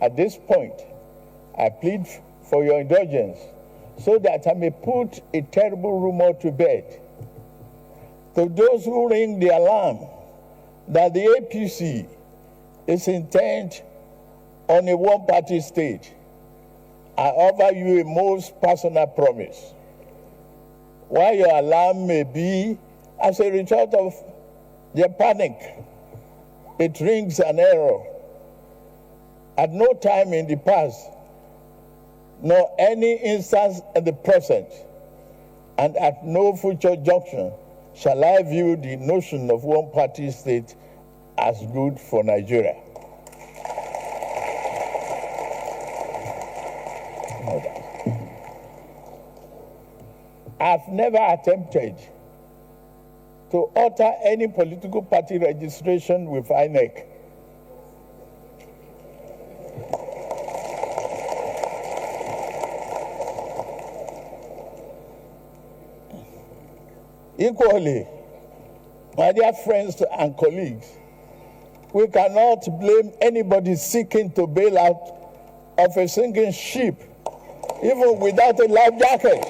At this point, I plead for your indulgence so that I may put a terrible rumor to bed. To those who ring the alarm that the APC is intent on a one-party state, I offer you a most personal promise. While your alarm may be as a result of their panic, it rings an error. At no time in the past, nor any instance at the present, and at no future junction, shall I view the notion of one-party state as good for Nigeria. I've never attempted to alter any political party registration with INEC. Equally, my dear friends and colleagues, we cannot blame anybody seeking to bail out of a sinking ship, even without a life jacket.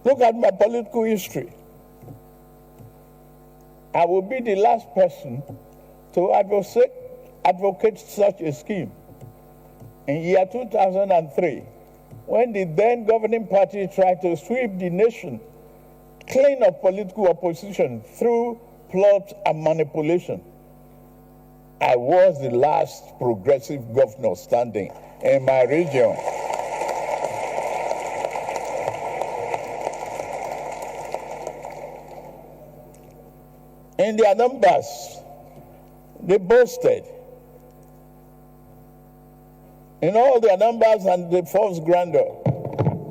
Look at my political history. I will be the last person to advocate such a scheme. In year 2003, when the then governing party tried to sweep the nation clean of political opposition through plot and manipulation, I was the last progressive governor standing in my region. In their numbers, they boasted. In all their numbers and the false grandeur,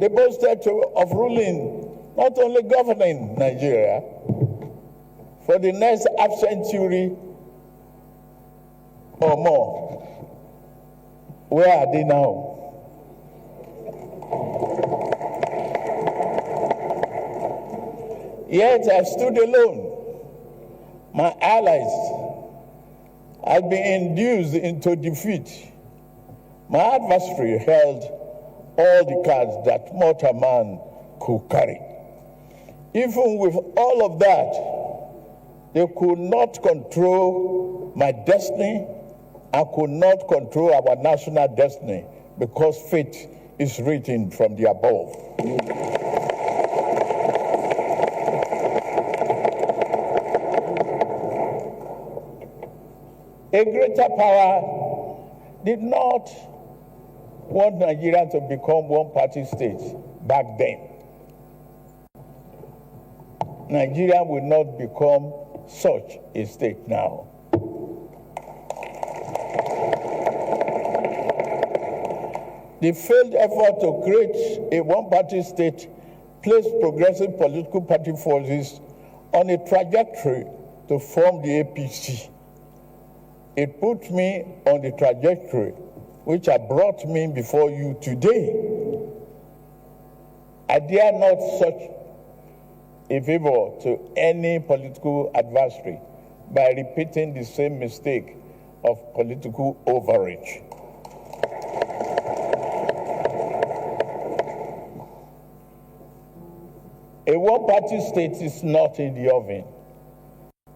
they boasted of ruling, not only governing Nigeria, for the next half century or more. Where are they now? Yet I stood alone. My allies had been induced into defeat. My adversary held all the cards that mortal man could carry. Even with all of that, they could not control my destiny and could not control our national destiny, because fate is written from the above. A greater power did not want Nigeria to become one-party state back then. Nigeria will not become such a state now. The failed effort to create a one-party state placed progressive political party forces on a trajectory to form the APC. It put me on the trajectory which has brought me before you today. I dare not search a favor to any political adversary by repeating the same mistake of political overreach. A one-party state is not in the oven,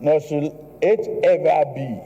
nor should it ever be.